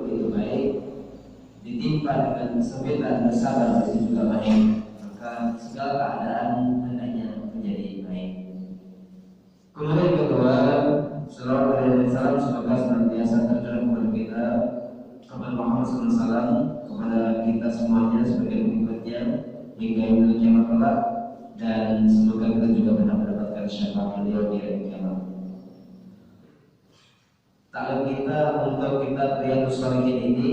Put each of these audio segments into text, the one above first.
itu baik, ditimpa dengan kesempitan bersabar itu juga baik, maka segala keadaan hendaknya menjadi baik. Kemudian kedua, salawat dan salam semoga senantiasa tercurah kepada kita, kepada Muhammad SAW, kepada kita semuanya sebagai pengikutnya hingga yaumil kiamat kelak, dan semoga kita juga benar mendapatkan syafaat beliau di hari kiamat. Taklim kita untuk kitab Riyadhus Shalihin ini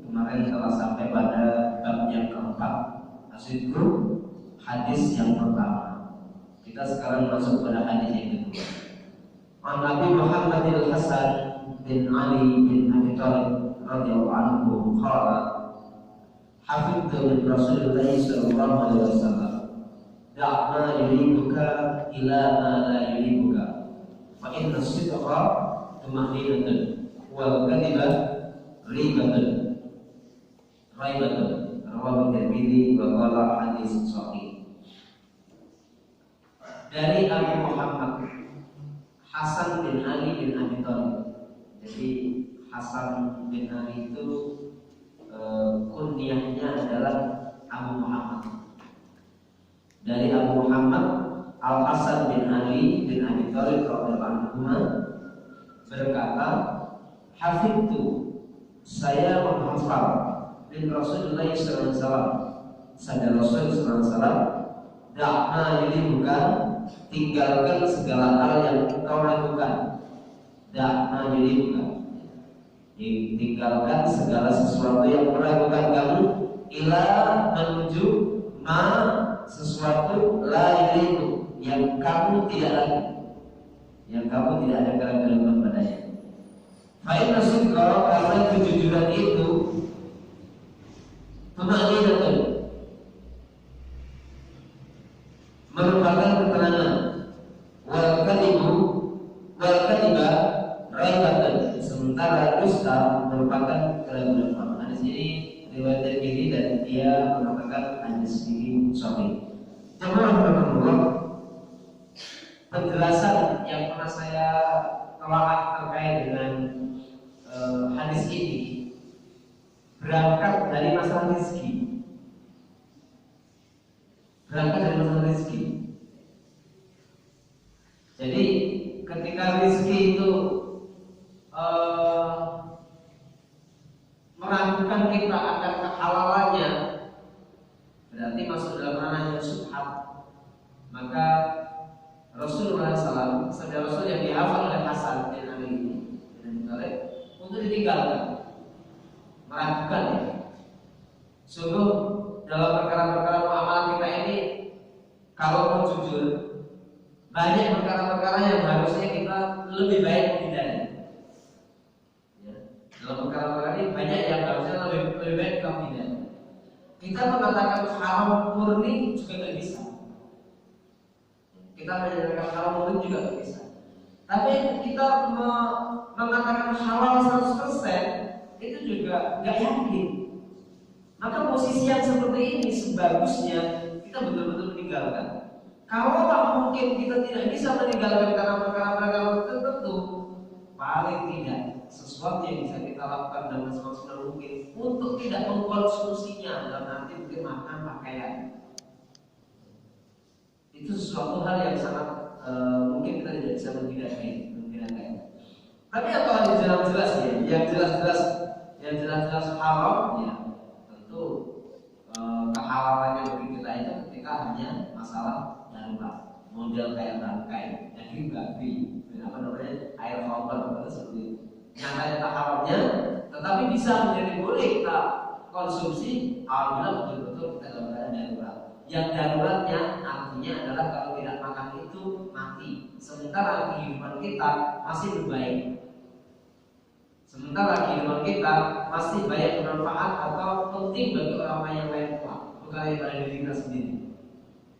kemarin telah sampai pada bab yang keempat, maksudku hadis yang pertama. Kita sekarang masuk pada hadis yang kedua. An Nabi Muhammad al-Hasan bin Ali bin Abi Thalib radhiyallahu anhu qala hafidtu min Rasulillah sallallahu alaihi wasallam da'ma yuribuka ila ma la yuribuka fa inna sidqa tumaninatun wal kadhiba ribatun rawahu Tirmidzi wa qala hadis sahih. Dari Abu Muhammad Hasan bin Ali bin Abi Thalib. Jadi Hasan bin Ali itu kunyahnya adalah Abu Muhammad. Dari Abu Muhammad Al Hasan bin Ali bin Abi Thalib radhiyallahu anhu berkata, hafidtu, saya menghafal bin Rasulullah sallallahu alaihi wasallam, sabda Rasul sallallahu alaihi wasallam, da'ma yuribuka, tinggalkan segala hal yang engkau lakukan. Da'ma yuribuka, tinggalkan segala sesuatu yang meragukan kamu, ila menuju ma sesuatu la yuribu yang kamu tidak lagi, yang kamu tidak ada keraguan padanya. Fa inna sidqa, karena kejujuran itu tumaninatun, merupakan keterangan, wal kadhiba raibatun, sementara dusta merupakan keraguan. Hadis ini riwayat Tirmidzi dan dia mengatakan hadis ini sahih. Jemaah, penjelasan yang pernah saya telah terkait dengan hadis ini berangkat dari masalah rezeki. Jadi ketika rezeki itu meragukan kita akan kehalalannya, berarti masuk dalam ranah syubhat, maka Rasulullah SAW, saudara Rasul yang dihafal oleh Hasan bin Ali ini untuk ditinggalkan, meragukan ya. Sungguh dalam perkara-perkara muamalah kita ini, kalau mau jujur, banyak perkara-perkara yang harusnya kita lebih baik menghindari. Ya. Dalam perkara-perkara ini banyak yang harusnya lebih baik kita menghindari. Kita mengatakan haram murni juga tidak bisa. Kita menyatakan halal murni juga tidak bisa. Tapi kita mengatakan halal 100% itu juga nggak yakin. Maka posisi yang seperti ini sebagusnya kita betul-betul meninggalkan. Kalau mungkin kita tidak bisa meninggalkan karena perkara-perkara tertentu, paling tidak sesuatu yang bisa kita lakukan dengan semaksimal mungkin untuk tidak mengkonsumsinya dalam arti mungkin makan, pakaian. Itu sesuatu hal yang sangat mungkin kita tidak bisa menghindari. Tapi apa yang jelas-jelas ya, yang jelas-jelas haram ya, tentu kehalalannya bagi kita itu ketika hanya masalah darurat, model kayak bangkai, daging babi, apa namanya, air kotor atau seperti itu. Nyatanya haramnya, tetapi bisa menjadi boleh kita konsumsi apabila betul-betul kita dalam keadaan darurat. Yang daruratnya artinya adalah kalau tidak makan itu mati, sementara kehidupan kita masih berbaik, sementara kehidupan kita masih banyak bermanfaat atau penting bagi orang yang lain pula, bukan hanya pada diri kita sendiri.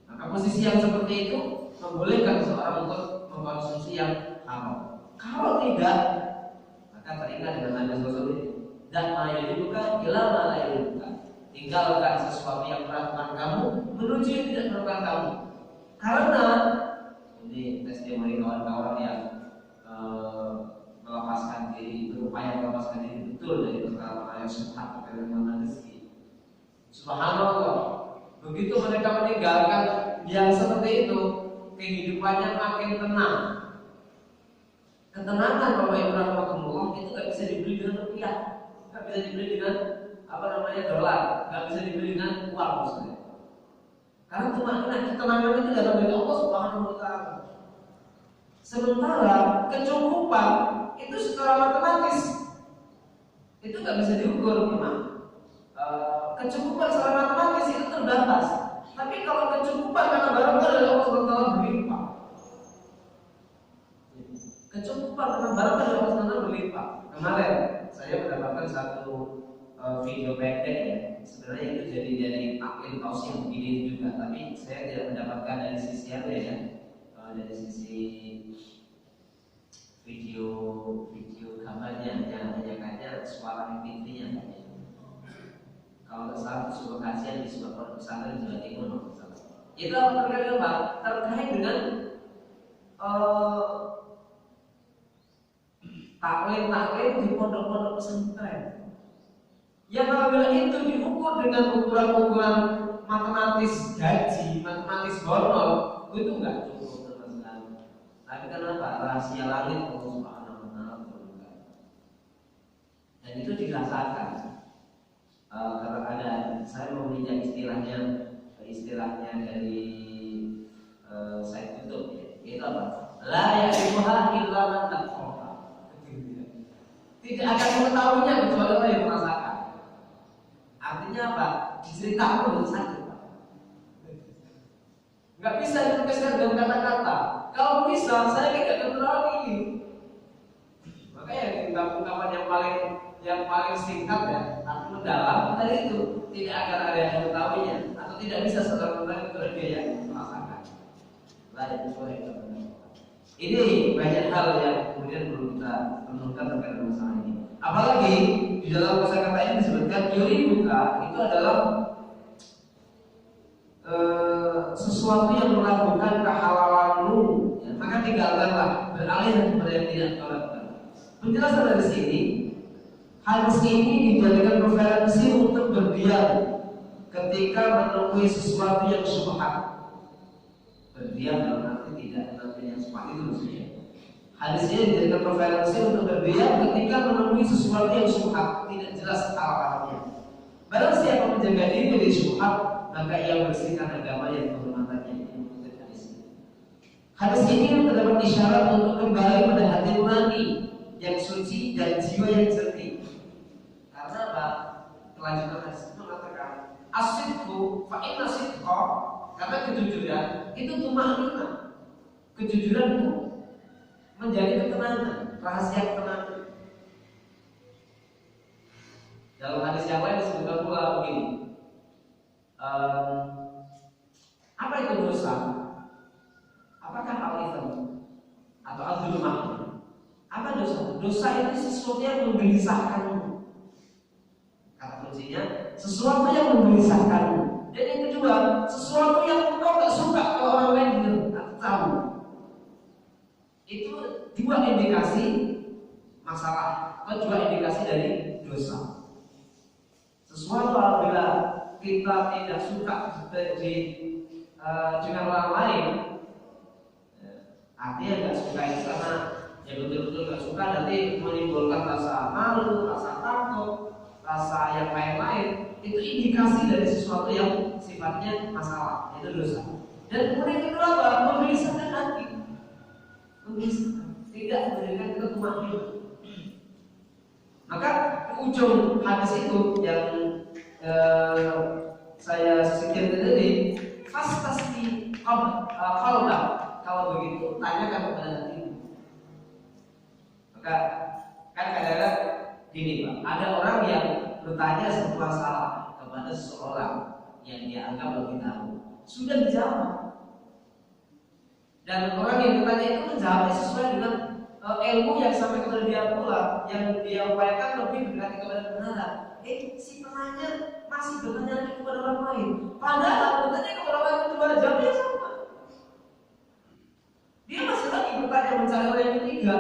Maka posisi yang seperti itu membolehkan seseorang untuk mengkonsumsi yang haram. Kalau tidak, maka teringat dengan hadis Rasul ini, dan mayuribuka ila ma la yuribuka, tinggalkan sesuatu yang meragukan kamu menuju yang tidak meragukan kamu. Karena ini testimoni kawan-kawan yang melepaskan diri, berupaya melepaskan diri betul dari perkara namanya subhat terkait dengan rezeki. Subhanallah, begitu mereka meninggalkan yang seperti itu, kehidupannya makin tenang. Ketenangan Bapak Ibu rahmatullah itu nggak bisa dibeli dengan rupiah, nggak bisa dibeli dengan dolar, nggak bisa dibeli dengan uang maksudnya. Karena ketenangan itu datang dari Allah Subhanahu Wa Taala. Sementara kecukupan itu secara matematis itu nggak bisa diukur, memang kecukupan secara matematis itu terbatas. Tapi kalau kecukupan karena barokah dari Allah Subhanahu Wa Taala berlimpah. Kecukupan karena barokah dari Allah Subhanahu Wa Taala berlimpah. Kemarin saya mendapatkan satu video pendek ya. Sebenarnya itu jadi dari akil kaos yang begini juga, tapi saya tidak mendapatkan dari sisi apa ya, dari sisi video gambarnya, hanya suara MP3-nya. Kalau nggak salah itu sebuah kajian di sebuah pondok pesantren di Jawa Timur, itu terkait apa? Terkait dengan taklim di pondok-pondok pesantren. Yang apabila itu diukur dengan ukuran-ukuran matematis gaji, matematis honor, itu enggak cukup sama sekali. Tapi kenapa? Rahasia langit Allah Subhanahu Wa Taala berbuka. Dan itu dirasakan. Kalau ada, saya mau meminjam istilahnya dari Said Qutb, itu apa? La ya'rifuha illa man taqaha. Tidak akan mengetahuinya kecuali orang yang merasakan. Artinya apa? Diceritakan dulu saja, Pak. Nggak bisa dituliskan dengan kata-kata. Kalau bisa, saya tidak akan terlalu ini. Makanya ungkapan yang paling singkat ya, tapi mendalam tadi itu tidak akan ada yang mengetahuinya atau tidak bisa saudara kecuali dia yang merasakan. Lain sesuai. Ini banyak hal yang kemudian perlu kita renungkan terkait dengan masalah ini. Apalagi di dalam kosakata ini disebutkan yuribuka itu adalah sesuatu yang melakukan kehalalanmu, ya, maka tinggalkanlah, beralih kepada yang tidak kau lakukan. Penjelasan dari sini, hadis ini dijadikan referensi untuk berdiam ketika menemui sesuatu yang syubhat. Berdiam dalam arti tidak menemui yang syubhat itu maksudnya. Hadis ini dijadikan referensi untuk berdiam ketika menemui sesuatu yang syubhat, tidak jelas alamatnya. Barang siapa menjaga diri dari syubhat, maka ia bersihkan agama yang kehormatannya. Hadis ini terdapat isyarat untuk kembali pada hati nurani yang suci dan jiwa yang jernih. Karena apa? Kelanjutan hadis itu mengatakan as-sidqu fa inna sidqa, karena kejujuran itu tumaninah. Kejujuran itu menjadi ketenangan, rahasia ketenangan. Dalam hadis yang lain disebutkan pula begini. Apa itu dosa? Apakah al-itham atau al-zulmah? Apa dosa? Dosa itu sesuatu yang menggelisahkanmu. Kata kuncinya, sesuatu yang menggelisahkanmu. Dan yang kedua, sesuatu yang engkau tak suka kalau orang lain dengar atau tahu. Itu dua indikasi masalah atau dua indikasi dari dosa. Sesuatu apabila kita tidak suka dengan orang lain, artinya nggak suka itu karena ya betul-betul nggak suka, nanti menimbulkan rasa malu, rasa takut, rasa yang lain-lain. Itu indikasi dari sesuatu yang sifatnya masalah, itu dosa. Dan kemudian kedua apa? Menggelisahkan hati, tidak memberikan kita tumaninah. Maka ujung hadis itu yang saya sisihkan tadi, fastasti qalba. Kalau begitu tanyakan kepada hatimu. Maka kan kadang-kadang gini Pak, ada orang yang bertanya satu masalah kepada seseorang yang dia anggap lebih tahu, sudah dijawab. Dan orang yang bertanya itu menjawabnya sesuai dengan ilmu yang sampai kepada dia pula, yang dia upayakan lebih mendekati kepada kebenaran. Si penanya masih bertanya lagi kepada orang lain, padahal bertanya kepada orang lain itu jawabnya sama. Dia masih lagi bertanya mencari orang yang ketiga,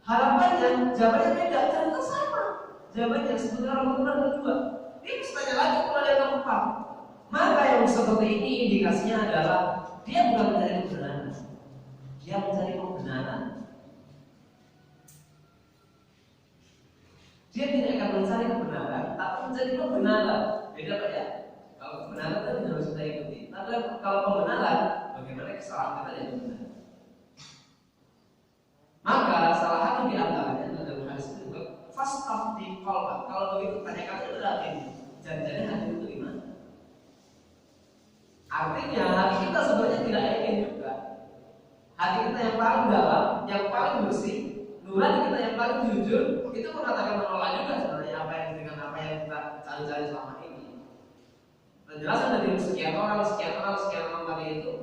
harapannya jawabannya beda, ternyata sama. Jawabannya sebetulnya orang beriman kedua. Dia bisa tanya lagi kalau ada yang keempat. Maka yang seperti ini indikasinya adalah dia bukan mencari kebenaran, dia mencari kebenaran. Dia tidak akan mencari kebenaran, tapi mencari kebenaran. Beda Pak ya. Kalau kebenaran itu harus kita ikuti. Tapi kalau pembenaran, bagaimana kesalahan kita yang benar? Maka salah satu di antaranya dalam hadis itu fastafti qalbak. Kalau begitu tanyakan itu lagi. Jadi hati itu gimana? Artinya hati kita sebenarnya tidak yakin juga. Hati kita yang paling dalam, yang paling bersih, nurani kita yang paling jujur, itu mengatakan menolak juga sebenarnya apa yang dengan apa yang kita cari-cari selama ini. Penjelasan dari sekian orang tadi itu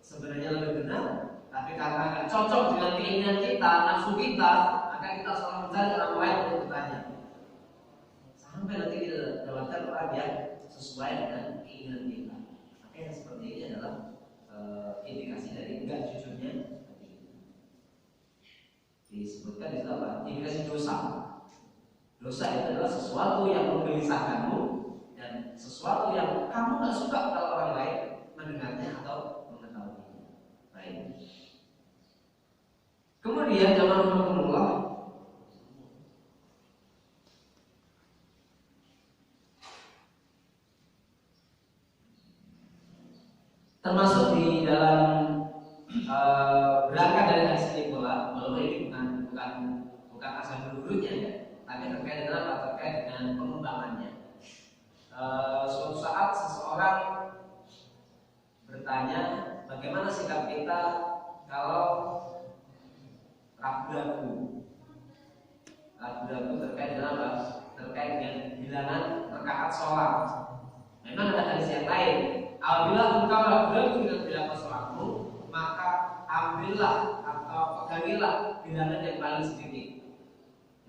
sebenarnya lebih benar, tapi karena nggak cocok dengan keinginan kita, nafsu kita, maka kita selalu mencari orang lain untuk bertanya. Sampai nanti kita dapatkan orang yang sesuai dengan keinginan kita. Maka yang seperti ini adalah indikasi dari enggak jujurnya hati kita. Disebutkan di dalam indikasi dosa. Dosa itu adalah sesuatu yang menggelisahkanmu dan sesuatu yang kamu nggak suka kalau orang lain mendengarnya atau mengetahuinya. Baik. Kemudian jamaah rahimakumullah, termasuk di dalam berangkat dari hadis ini pula, walaupun ini bukan asal dulunya ya, tapi terkait dengan apa? Terkait dengan pengembangannya. Suatu saat seseorang bertanya, bagaimana sikap kita kalau ragu-ragu terkait dengan apa? Terkait dengan bilangan rakaat sholat. Memang ada hadis yang lain. Apabila engkau ragu-ragu dengan bilangan sholatmu, maka ambillah atau pegangilah bilangan yang paling sedikit.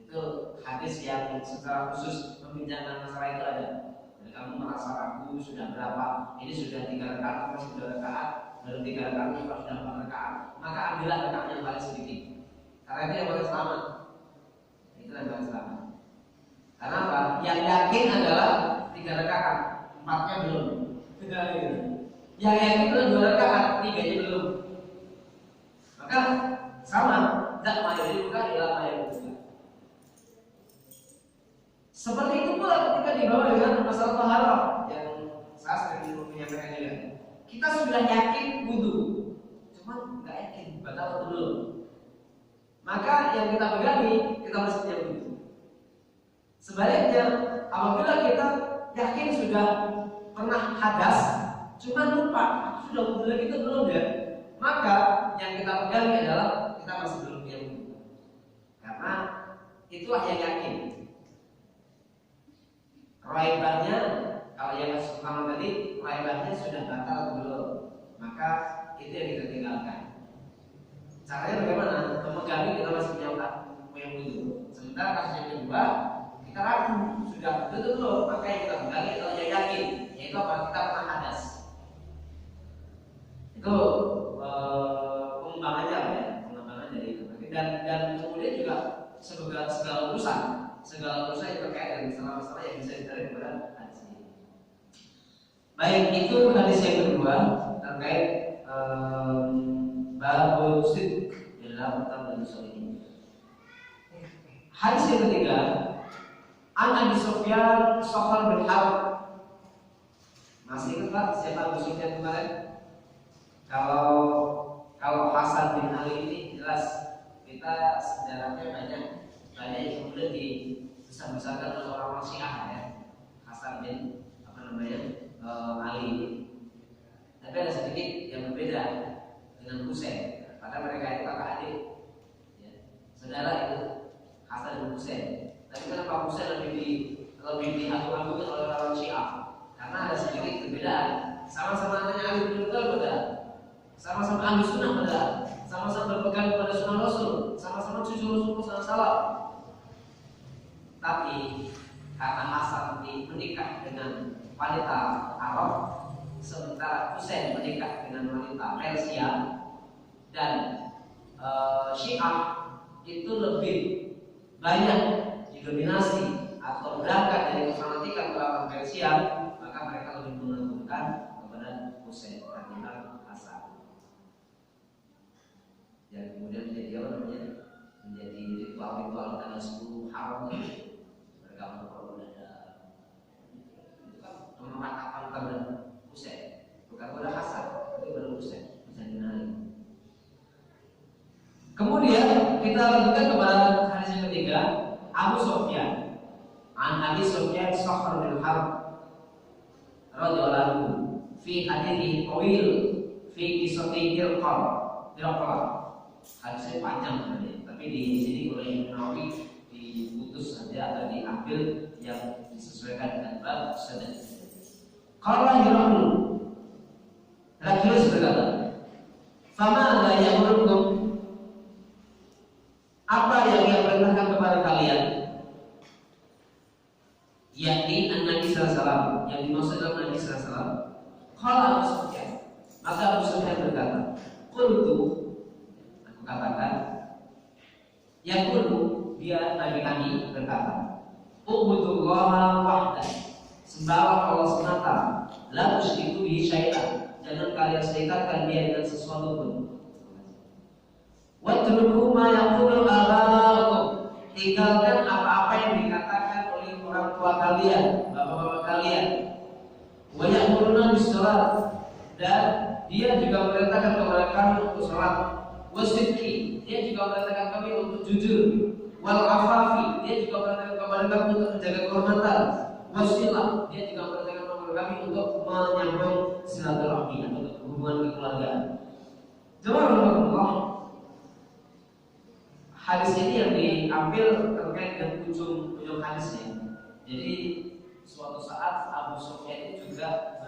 Itu hadis yang secara khusus membincangkan masalah itu ada. Jadi kamu merasa ragu sudah berapa? Ini sudah 3 rakaat atau sudah rakaat? Baru 3 rakaat atau sudah 4 rakaat? Maka ambillah rakaat yang paling sedikit. Karena itu yang paling selamat. Itu yang paling selamat. Karena apa? Yang yakin adalah 3 rakaat, 4-nya belum. Yang yakin itu 2 rakaat, 3-nya belum. Maka sama, tidak mayoritas bukan ialah mayoritas. Seperti itu pula ketika dibawa dengan masalah taharah yang saya sering menyampaikan juga. Kita sudah yakin wudu, cuma nggak yakin batal atau belum. Maka yang kita pegangi, kita mesti wudu. Sebaliknya, apabila kita yakin sudah pernah hadas, cuma lupa sudah wudu lagi itu belum ya, maka yang kita pegangi adalah kita masih belum punya wudu. Karena itulah yang yakin. Raibahnya, kalau yang pertama tadi, raibahnya sudah batal atau belum, maka itu yang kita tinggalkan. Caranya bagaimana? Memegangi kita masih punya wudu. Sementara kasus yang kedua, kita ragu sudah betul belum, maka yang kita pegangi adalah yang yakin, yaitu apa? Kita pernah hadas. Itu pengembangannya apa ya? Pengembangan dari itu. Dan kemudian juga segala urusan yang terkait dengan masalah-masalah yang bisa ditarik kepada hadis ini. Baik, itu hadis yang kedua terkait babul sidq dalam kitab Al-Usul ini. Hadis yang ketiga, An Abi Sufyan Sakhar bin Harb. Masih ingat Pak siapa Abu Sufyan kemarin? Kalau Hasan bin Ali ini jelas kita sejarahnya banyak yang kemudian dibesar-besarkan oleh orang Syiah ya, Hasan bin Ali. Tapi ada sedikit yang berbeda dengan Husain. Karena mereka itu kakak adik, ya. Saudara itu Hasan dan Husain. Tapi kenapa Husain lebih diagung-agungkan oleh orang Syiah? Karena ada sedikit perbedaan. Sama-sama anaknya Ali bin Abi Thalib benar, sama-sama ahli sunnah benar, sama-sama berpegang kepada sunnah Rasul, sama-sama cucu Rasulullah SAW. Tapi karena Hasan menikah dengan wanita Arab, sementara Husain menikah dengan wanita Persia, dan Syiah itu lebih banyak didominasi atau berangkat dari kefanatikan orang Persia, maka mereka lebih menentukan kepada Husain ketimbang Hasan. Dan kemudian menjadi apa namanya? Menjadi ritual-ritual tanggal 10 Haram itu. Mereka memperoleh dada. Itu kan memeratakan kepada Husain, bukan kepada Hasan, tapi kepada Husain bin Ali. Kemudian kita lanjutkan kepada hadis yang ketiga, Abu Sufyan. An Abi Sufyan Sakhr bin Harb radhiyallahu anhu fi hadithi tawil fi qissati Hirqal. Hadisnya panjang sebenarnya, tapi di sini oleh Imam Nawawi diputus saja atau diambil yang disesuaikan dengan bab sanad. Qala Hirqal, Rasulullah berkata, "Fama la ya'murukum?" Apa yang ia perintahkan kepada kalian? Yakni Nabi sallallahu alaihi wasallam, yang dimaksud dalam Nabi sallallahu alaihi wasallam. Qala Abu Sufyan, maka Abu Sufyan berkata, "Qultu," aku katakan, yaqulu, dia Nabi kami berkata, "Ubudullaha wahdah," sembahlah Allah semata, la tusyriku bihi syai'an, jangan kalian serikatkan dia dengan sesuatu pun. Watruku ma yaqulu aba'ukum, tinggalkan apa-apa yang dikatakan oleh orang tua kalian, bapak-bapak kalian. Wa ya'muruna bis-shalat, dan dia juga memerintahkan kepada kami untuk salat. Wasidqi, dia juga memerintahkan kami untuk jujur. Wal afafi, dia juga memerintahkan kepada kami untuk menjaga kehormatan. Wasilah, dia juga memerintahkan kepada kami untuk menyambung silaturahmi atau hubungan kekeluargaan. Jamaah hadis ini yang diambil terkait dengan ujung hadisnya. Jadi suatu saat Abu Sufyan itu juga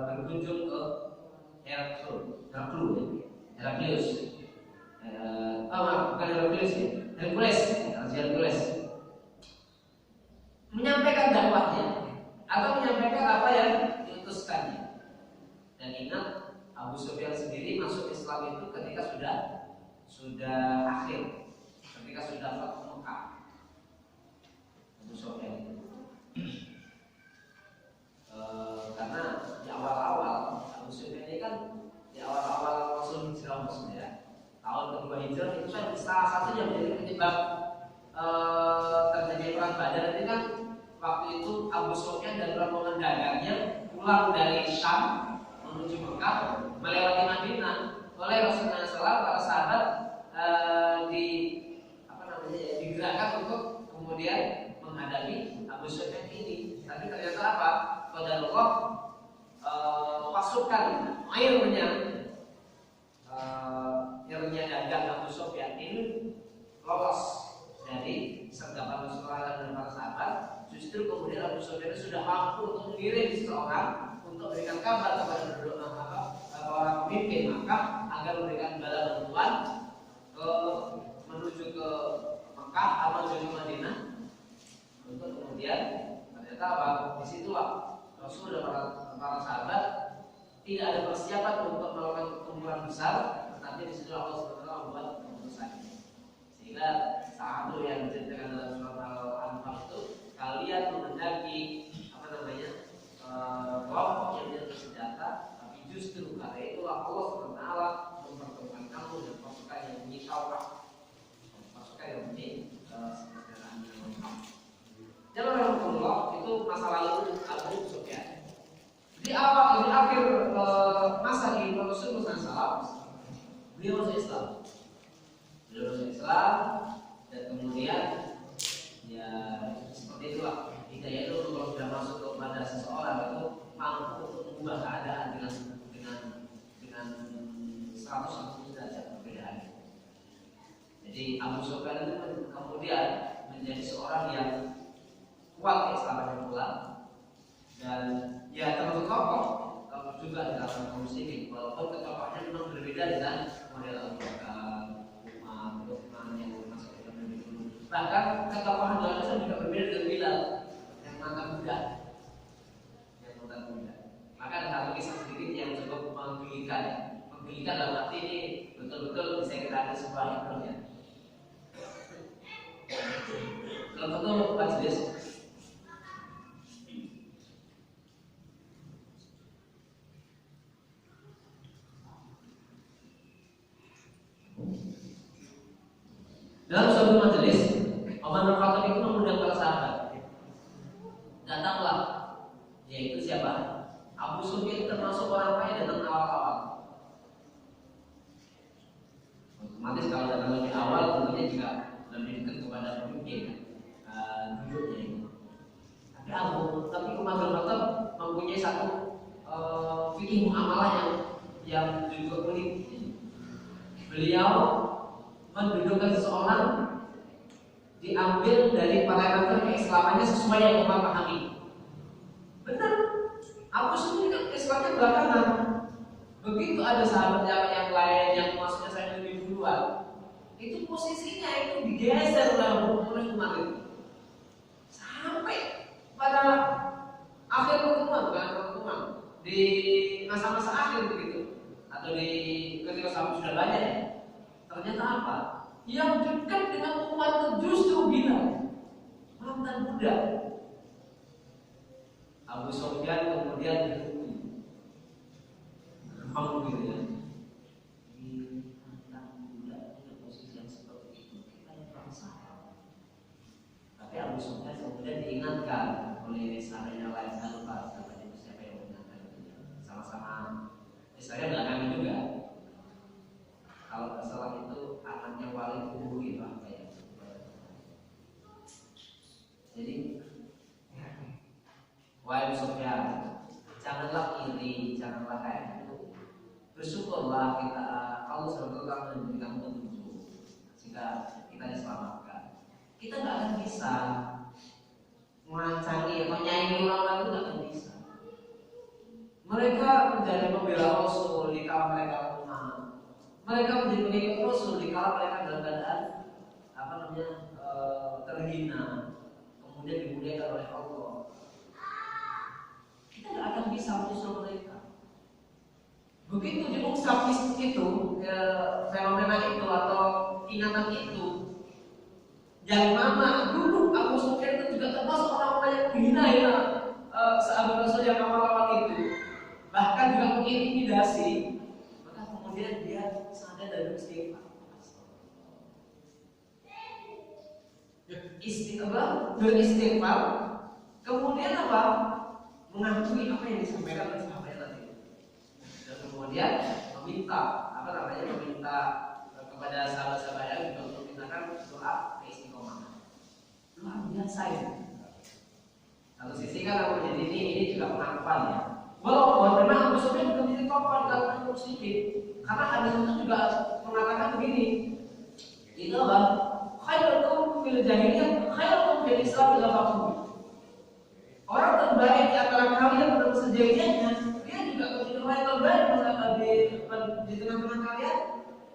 berkunjung ke Heraklius. Bukan Heraklius ya, Hercules. Menyampaikan dakwahnya atau menyampaikan apa yang diutuskannya. Dan ingat, Abu Sufyan sendiri masuk Islam itu ketika sudah akhir, ketika sudah Fathu Mekah. Abu Sufyan karena di awal-awal Abu Sufyan ini kan di awal-awal Rasul Hijrah maksudnya, tahun kedua Hijrah itu kan salah satunya menjadi penyebab terjadi perang Badar ini kan waktu itu Abu Sufyan dan rombongan dagangnya pulang dari Syam menuju Mekah melewati Madinah. Oleh Rasulullah SAW, para sahabat digerakkan untuk kemudian menghadapi Abu Sufyan ini. Tapi ternyata apa? Qadarullah, pasukan airnya dagang Abu Sufyan ini lolos dari sergapan Rasulullah dan para sahabat. Justru kemudian Abu Sufyan sudah mampu untuk mengirim seseorang untuk memberikan kabar kepada para pemimpin Makkah agar memberikan bala bantuan menuju ke Mekah atau menuju ke Madinah, untuk kemudian ternyata apa? Disitulah Rasul dan para sahabat tidak ada persiapan untuk melakukan pertempuran besar, tetapi disitulah Allah SWT membuat keputusan. Sehingga satu yang diceritakan dalam surat Al-Anfal itu, kalian mendaki kelompok yang tidak bersenjata, tapi justru karena itulah Allah SWT mempertemukan kamu dan pasukan yang punya syawrah, pasukan yang punya kesejahteraan yang lengkap. Jangan Rasulullah itu masa lalu Abu Sufyan. Di akhir masa hidup Rasulullah SAW, beliau masuk Islam. Dan kemudian ya seperti itulah. Hidayah itu kalau sudah masuk kepada seseorang itu mampu untuk mengubah keadaan dengan 180 derajat perbedaan. Jadi Abu Sufyan itu kemudian menjadi seorang yang kuat keislamannya pula, dan ya termasuk tokoh juga di dalam kaum muslimin, walaupun ketokohannya memang berbeda dengan model Abu Bakar, Umar, Utsman yang masuk ke dalam dulu. Bahkan ketokohan dalam Islam juga berbeda dengan Bilal yang mantan muda. Maka ada satu kisah sedikit yang cukup menggelikan dalam arti ini betul-betul bisa kita ambil sebuah hikmahnya. untuk majelis. Dalam suatu majelis, Umar bin Khattab itu mengundang para sahabat. Datanglah, yaitu siapa? Abu Sufyan termasuk orang kaya datang awal-awal. Otomatis kalau datang lebih awal tentunya juga lebih dekat kepada pemimpin duduknya itu. Tapi Umar bin Khattab mempunyai satu fikih muamalah yang juga unik. Beliau mendudukkan seseorang diambil dari parameter keislamannya sesuai yang Umar pahami. Benar, Abu Sufyan kan Islamnya belakangan. Begitu ada sahabat yang lain yang maksudnya saya lebih duluan, itu posisinya itu digeser oleh Umar itu. Sampai pada akhir pertemuan di masa-masa akhir begitu, atau di ketika sahabat sudah banyak ya. Ternyata apa? Yang dekat dengan umat itu justru Bilal, mantan budak. Abu Sufyan kemudian berhenti. Alhamdulillah. Di mantan budak punya posisi yang seperti itu, kita yang bangsa. Tapi Abu Sufyan kemudian diingatkan oleh sahabatnya lain, saya lupa siapa yang mengingatkan itu. Sama-sama saya belakang juga. Kalau masalah itu anaknya wali guru gitu apa ya. Jadi wahai Sufyan, janganlah iri, janganlah kayak gitu. Bersyukurlah kita Allah SWT memberikan petunjuk sehingga kita diselamatkan. Kita nggak akan bisa mengancani atau nyanyi orang itu nggak akan bisa. Mereka menjadi pembela Rasul di kala mereka lemah. Mereka menjadi pengikut Rasul di kala mereka dalam keadaan terhina, kemudian dimuliakan oleh Allah. Kita tidak akan bisa menyusul mereka. Begitu diungkap itu, fenomena itu atau ingatan itu, yang mana dulu Abu Sufyan itu juga termasuk orang-orang yang menghina sahabat Rasul yang awal-awal itu, bahkan juga mengintimidasi. Maka kemudian dia sadar dan beristighfar. Beristighfar, kemudian apa? Mengakui apa yang disampaikan oleh sahabatnya tadi. Dan kemudian meminta kepada sahabat-sahabatnya untuk memintakan doa keistiqomahan. Luar biasa ya. Satu sisi kan menjadi ini juga pengakuan ya. Walaupun memang Abu Sufyan juga menjadi tokoh di kalangan muslimin, karena hadis itu juga mengatakan begini. Itu apa? Khairukum fil jahiliyah, khairukum fil Islam ila faqih. Orang terbaik di antara kalian pada masa jahiliyahnya, dia juga menjadi orang yang terbaik di tengah-tengah kalian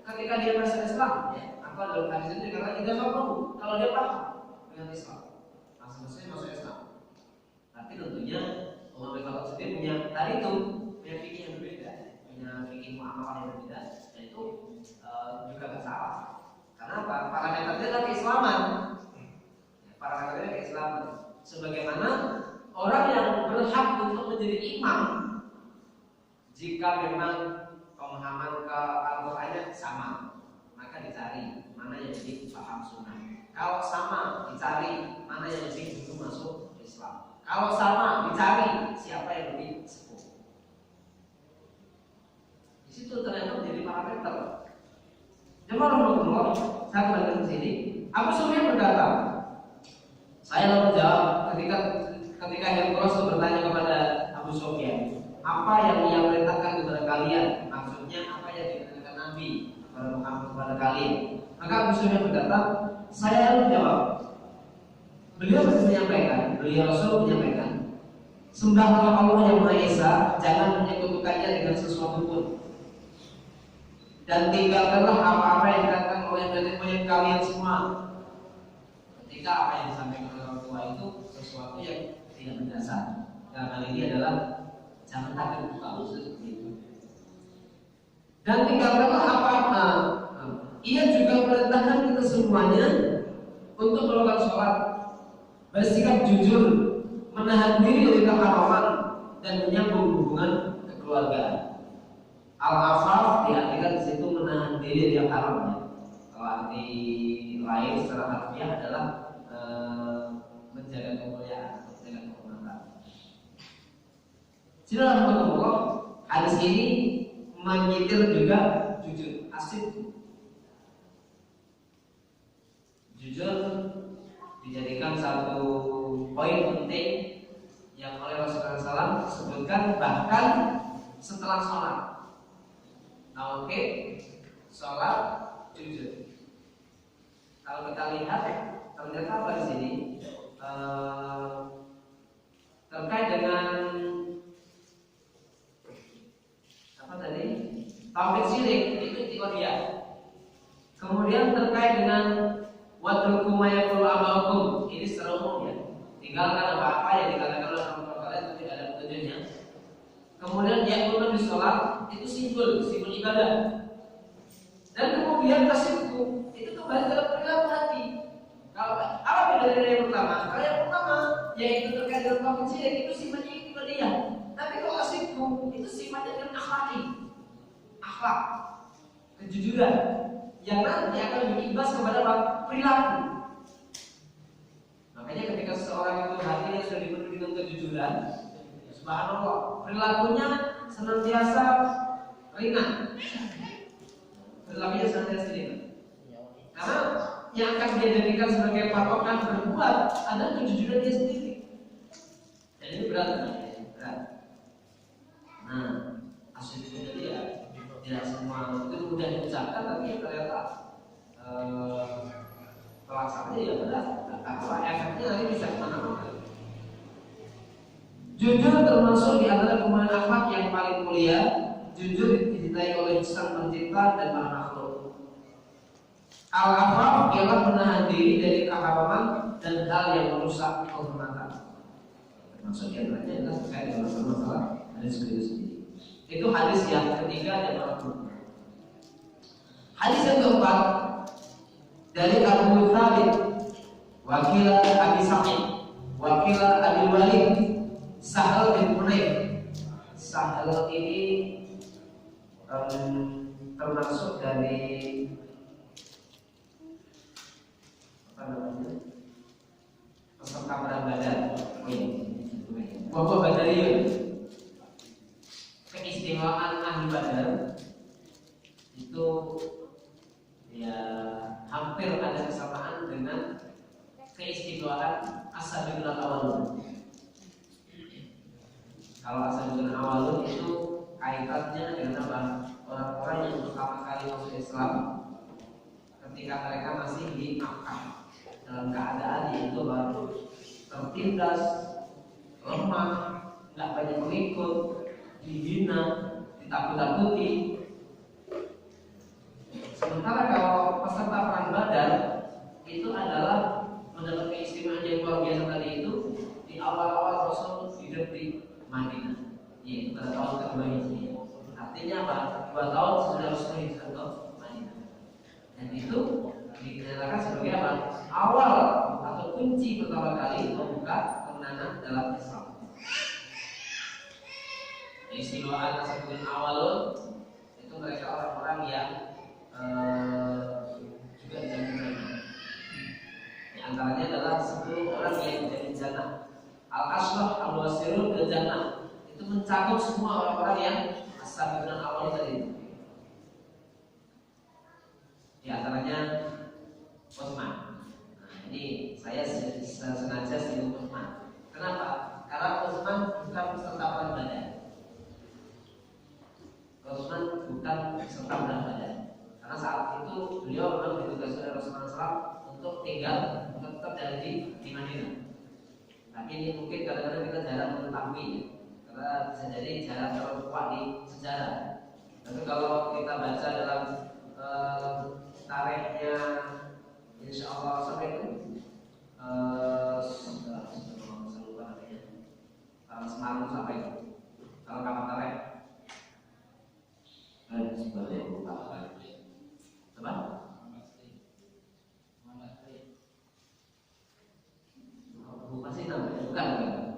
ketika dia masuk Islam. Ya, apa dalam hadis itu dikatakan tidak faqih kalau dia paham dengan Islam, maksudnya masuk Islam. Tapi tentunya Umar bin Khattab sendiri punya fikih yang berbeda, punya fikih muamalah yang berbeda, dan itu juga gak salah. Karena apa? Parameternya adalah keislaman. Parameternya keislaman. Sebagaimana orang yang berhak untuk menjadi imam, jika memang pemahaman ke Al-Qur'annya sama, maka dicari mana yang lebih paham sunnah. Kalau sama, dicari mana yang lebih dulu masuk Islam. Kalau sama, dicari siapa yang lebih sepuh. Di situ ternyata menjadi parameter. Jemaah Rasulullah, saya kembali ke sini. Abu Sufyan berkata, saya lalu jawab ketika yang Rasul bertanya kepada Abu Sufyan, apa yang ia perintahkan kepada kalian? Maksudnya apa yang diperintahkan Nabi kepada Muhammad kepada kalian? Maka Abu Sufyan berkata, saya lalu jawab. Beliau Rasul menyampaikan, sembahlah Allah yang Maha Esa, jangan menyekutukannya dengan sesuatu pun. Dan tinggalkanlah apa-apa yang dikatakan oleh nenek moyang kalian semua. Ketika apa yang disampaikan oleh orang tua itu sesuatu yang tidak berdasar. Dalam hal ini adalah jangan takut kalau seperti itu. Dan tinggalkanlah apa-apa. Ia juga perintahkan kita semuanya untuk melakukan sholat bersikap jujur, menahan diri dari keharaman dan menyambung hubungan kekeluargaan. Al-afaf diartikan di situ menahan diri dari yang haram ya. Kalau arti lain secara harfiah adalah menjaga kemuliaan, menjaga kehormatan. Bismillahirrahmanirrahim. Hadis ini menyitir juga jujur, asik. Jujur dijadikan satu poin penting yang oleh Rasulullah SAW disebutkan bahkan setelah sholat. Nah, oke, sholat jujur. Kalau kita lihat ternyata apa di sini terkait dengan apa tadi? Tauhid syirik itu dia. Kemudian terkait dengan watruku ma yaqulu amalukum, ini secara umum ya. Tinggalkan apa-apa yang dikatakan oleh Rasulullah kalian itu tidak ada petunjuknya. Kemudian yaqulu di sholat itu simbol ibadah. Dan kemudian tasyibbu itu kembali dalam perilaku hati. Kalau apa beda dari yang pertama? Kalau yang pertama yaitu terkait dengan tauhid syirik itu sifatnya ibadiyah. Tapi kalau tasyibbu itu sifatnya dengan akhlak, kejujuran yang nanti akan berimbas kepada perilaku. Makanya ketika seseorang itu hatinya sudah dipenuhi dengan kejujuran, subhanallah, perilakunya senantiasa ringan. Perilakunya senantiasa ringan. Karena yang akan dia jadikan sebagai patokan berbuat adalah kejujuran dia sendiri. Dan ini berat. Nah, asli itu dia tidak semua itu mudah diucapkan, tapi ternyata pelaksananya ya berat. Apa efeknya nanti bisa kemana-mana. Jujur termasuk di antara kemuliaan akhlak yang paling mulia. Jujur dicintai oleh Sang Pencipta dan para makhluk. Al-afaf ialah menahan diri dari keharaman dan hal yang merusak kehormatan. Termasuk di antaranya adalah terkait dengan masalah hadis itu sendiri. Itu hadis yang ketiga dan keempat. Hadis yang keempat dari Abu Thabit, wakil Abi Sa'id, wakil Abi Walid, Sahal bin Hunayf. Sahal ini termasuk dari apa namanya? Peserta perang Badar. Bapak Badariyun. Keistimewaan ahli Badar itu ya hampir ada kesamaan dengan keistimewaan Ashabul Awwalun. Kalau Ashabul Awwalun itu kaitannya dengan apa? Orang-orang yang pertama kali masuk Islam ketika mereka masih di Makkah dalam keadaan yaitu baru tertindas, lemah, nggak banyak pengikut, dihina, ditakut-takuti. Sementara kalau peserta perang Badar itu adalah mendapat keistimewaan yang luar biasa tadi itu di awal-awal Rasul hidup di Madinah, yaitu pada tahun kedua Hijriah. Artinya apa? 2 tahun sesudah Rasul hijrah ke Madinah. Dan itu dikatakan sebagai apa? Awal atau kunci pertama kali membuka kemenangan dalam Islam. Keistimewaan Ashabul Awwalun itu mereka orang-orang yang juga dijamin. Di antaranya adalah 10 orang yang dijamin jannah. Al-Ashraf Al-Wasirun ke jannah. Itu mencakup semua orang-orang yang Ashabul Awwalun tadi. Di antaranya Utsman. Nah, ini saya sengaja singgung Utsman. Kenapa? Karena Utsman bukan peserta perang Badar. Utsman bukan peserta perang Badar. Karena saat itu beliau memang ditugaskan oleh Rasulullah SAW untuk tinggal tetap di Madinah. Tapi ini mungkin kadang-kadang kita jarang mengetahui ya, karena bisa jadi jarang terkuat di sejarah. Tapi kalau kita baca dalam tarikhnya, insya Allah sampai itu Semarang sampai itu. Kalau kapan tarikh? Sebenarnya lupa. Coba? namanya, bukan.